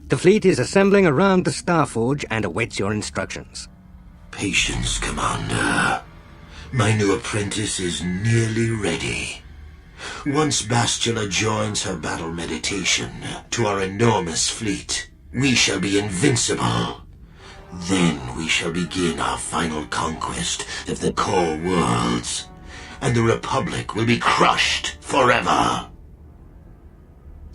The fleet is assembling around the Starforge and awaits your instructions. Patience, Commander. My new apprentice is nearly ready. Once Bastila joins her battle meditation to our enormous fleet, we shall be invincible. Then we shall begin our final conquest of the core worlds, and the Republic will be crushed forever.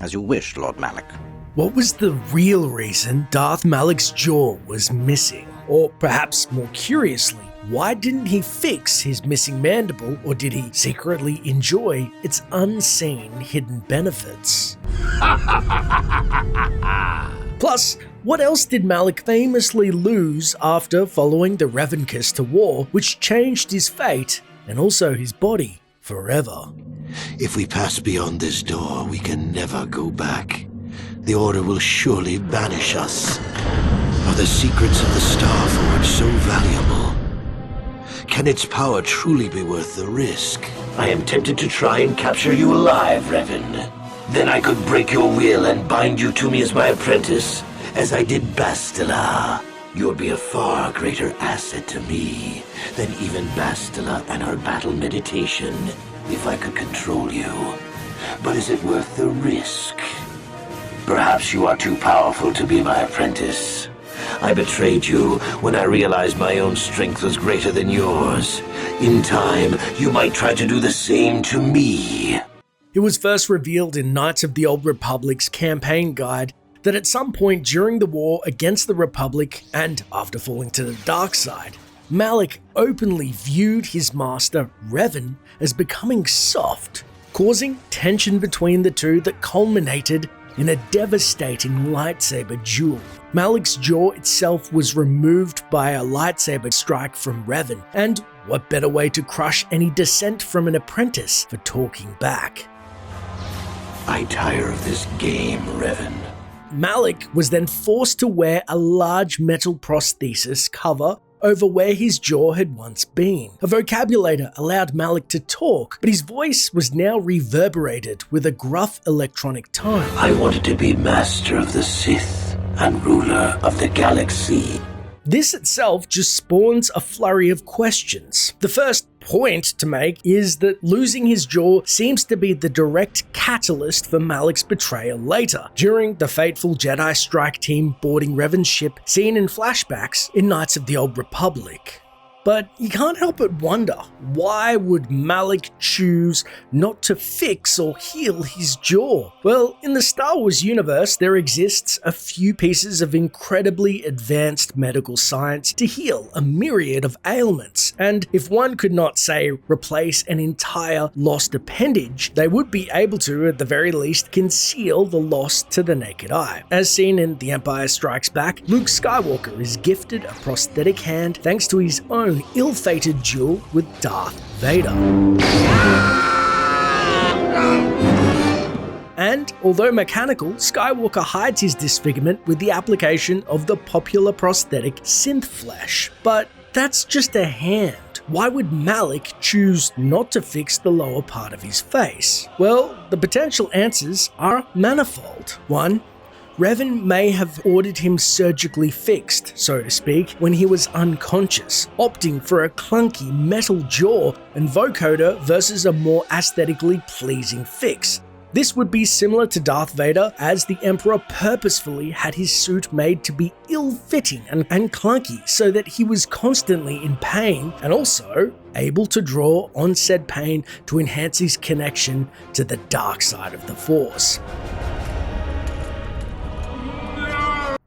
As you wish, Lord Malak. What was the real reason Darth Malak's jaw was missing? Or perhaps more curiously, why didn't he fix his missing mandible, or did he secretly enjoy its unseen hidden benefits? Plus, what else did Malak famously lose after following the Revan Kiss to war, which changed his fate and also his body forever? If we pass beyond this door, we can never go back. The Order will surely banish us. Are the secrets of the Starforge so valuable? Can its power truly be worth the risk? I am tempted to try and capture you alive, Revan. Then I could break your will and bind you to me as my apprentice, as I did Bastila. You would be a far greater asset to me than even Bastila and her battle meditation, if I could control you. But is it worth the risk? Perhaps you are too powerful to be my apprentice. I betrayed you when I realized my own strength was greater than yours. In time, you might try to do the same to me. It was first revealed in Knights of the Old Republic's campaign guide that at some point during the war against the Republic and after falling to the dark side, Malak openly viewed his master, Revan, as becoming soft, causing tension between the two that culminated in a devastating lightsaber duel. Malak's jaw itself was removed by a lightsaber strike from Revan, and what better way to crush any dissent from an apprentice for talking back? I tire of this game, Revan. Malak was then forced to wear a large metal prosthesis cover over where his jaw had once been. A vocabulator allowed Malak to talk, but his voice was now reverberated with a gruff electronic tone. I wanted to be master of the Sith and ruler of the galaxy. This itself just spawns a flurry of questions. The first point to make is that losing his jaw seems to be the direct catalyst for Malak's betrayal later, during the fateful Jedi strike team boarding Revan's ship seen in flashbacks in Knights of the Old Republic. But you can't help but wonder, why would Malak choose not to fix or heal his jaw? Well, in the Star Wars universe, there exists a few pieces of incredibly advanced medical science to heal a myriad of ailments, and if one could not, say, replace an entire lost appendage, they would be able to, at the very least, conceal the loss to the naked eye. As seen in The Empire Strikes Back, Luke Skywalker is gifted a prosthetic hand thanks to his own ill-fated duel with Darth Vader. And although mechanical, Skywalker hides his disfigurement with the application of the popular prosthetic synth flesh. But that's just a hand. Why would Malak choose not to fix the lower part of his face? Well, the potential answers are manifold. 1. Revan may have ordered him surgically fixed, so to speak, when he was unconscious, opting for a clunky metal jaw and vocoder versus a more aesthetically pleasing fix. This would be similar to Darth Vader, as the Emperor purposefully had his suit made to be ill-fitting and clunky so that he was constantly in pain and also able to draw on said pain to enhance his connection to the dark side of the Force.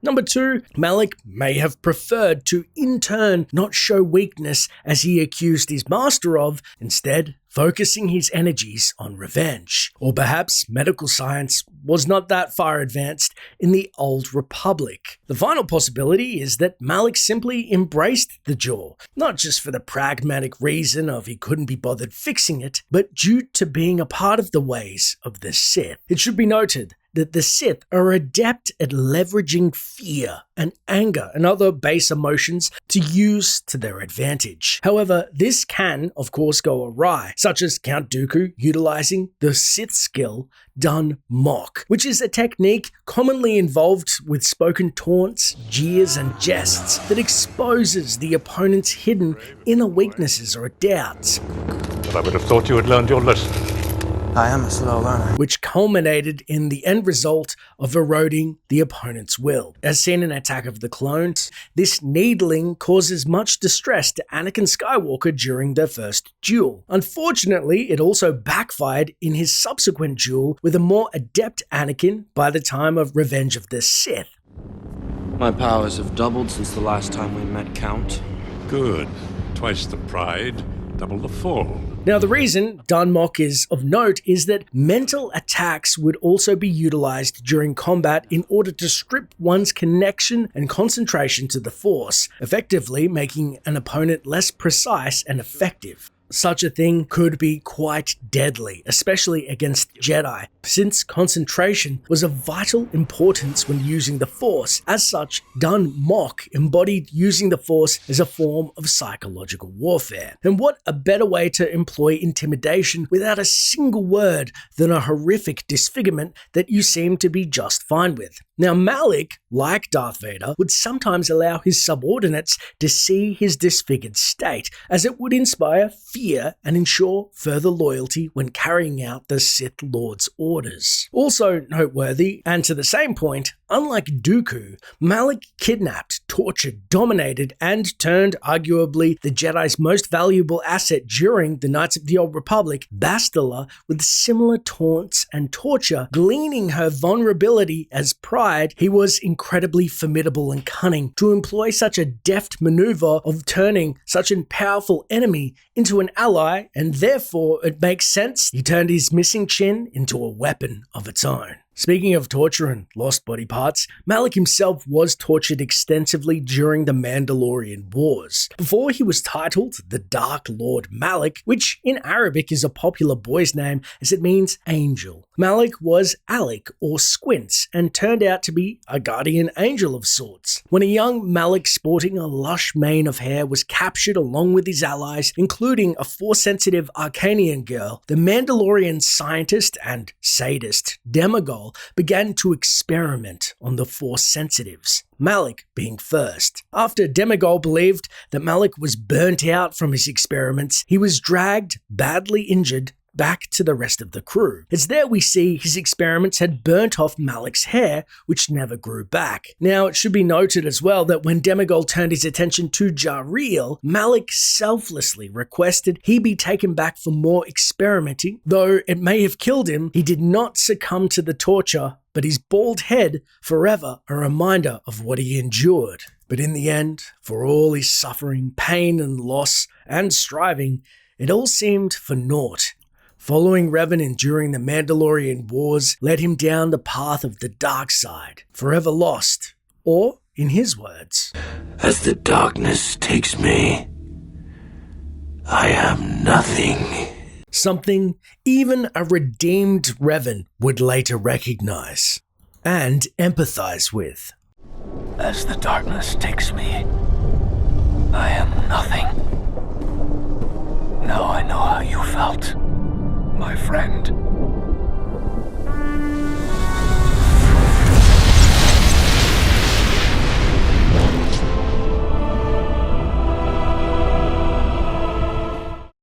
Number 2, Malak may have preferred to in turn not show weakness as he accused his master of, instead focusing his energies on revenge. Or perhaps medical science was not that far advanced in the Old Republic. The final possibility is that Malak simply embraced the jaw, not just for the pragmatic reason of he couldn't be bothered fixing it, but due to being a part of the ways of the Sith. It should be noted that the Sith are adept at leveraging fear and anger and other base emotions to use to their advantage. However, this can, of course, go awry, such as Count Dooku utilizing the Sith skill Dun Mok, which is a technique commonly involved with spoken taunts, jeers, and jests that exposes the opponent's hidden inner weaknesses or doubts, But I would have thought you had learned your lesson. I am a slow learner. which culminated in the end result of eroding the opponent's will. As seen in Attack of the Clones, this needling causes much distress to Anakin Skywalker during their first duel. Unfortunately, it also backfired in his subsequent duel with a more adept Anakin by the time of Revenge of the Sith. My powers have doubled since the last time we met, Count. Good. Twice the pride, double the fall. Now, the reason Dun Mok is of note is that mental attacks would also be utilized during combat in order to strip one's connection and concentration to the Force, effectively making an opponent less precise and effective. Such a thing could be quite deadly, especially against Jedi, since concentration was of vital importance when using the Force. As such, Dun Mok embodied using the Force as a form of psychological warfare. And what a better way to employ intimidation without a single word than a horrific disfigurement that you seem to be just fine with. Now, Malak, like Darth Vader, would sometimes allow his subordinates to see his disfigured state, as it would inspire fear and ensure further loyalty when carrying out the Sith Lord's orders. Also noteworthy, and to the same point, unlike Dooku, Malak kidnapped, tortured, dominated, and turned arguably the Jedi's most valuable asset during the Knights of the Old Republic, Bastila, with similar taunts and torture, gleaning her vulnerability as pride. He was incredibly formidable and cunning to employ such a deft maneuver of turning such a powerful enemy into an ally, and therefore it makes sense he turned his missing chin into a weapon of its own. Speaking of torture and lost body parts, Malak himself was tortured extensively during the Mandalorian Wars. Before he was titled the Dark Lord Malak, which in Arabic is a popular boy's name as it means angel, Malak was Alec or Squints and turned out to be a guardian angel of sorts. When a young Malak sporting a lush mane of hair was captured along with his allies, including a Force-sensitive Arcanian girl, the Mandalorian scientist and sadist Demagol began to experiment on the Force sensitives, Malak being first. After Demagol believed that Malak was burnt out from his experiments, he was dragged, badly injured, back to the rest of the crew. It's there we see his experiments had burnt off Malak's hair, which never grew back. Now, it should be noted as well that when Demagol turned his attention to Jariel, Malak selflessly requested he be taken back for more experimenting. Though it may have killed him, he did not succumb to the torture, but his bald head forever a reminder of what he endured. But in the end, for all his suffering, pain and loss and striving, it all seemed for naught. Following Revan during the Mandalorian Wars led him down the path of the dark side, forever lost. Or, in his words, As the darkness takes me, I am nothing. something even a redeemed Revan would later recognize and empathize with. As the darkness takes me, I am nothing. Now I know how you felt, my friend.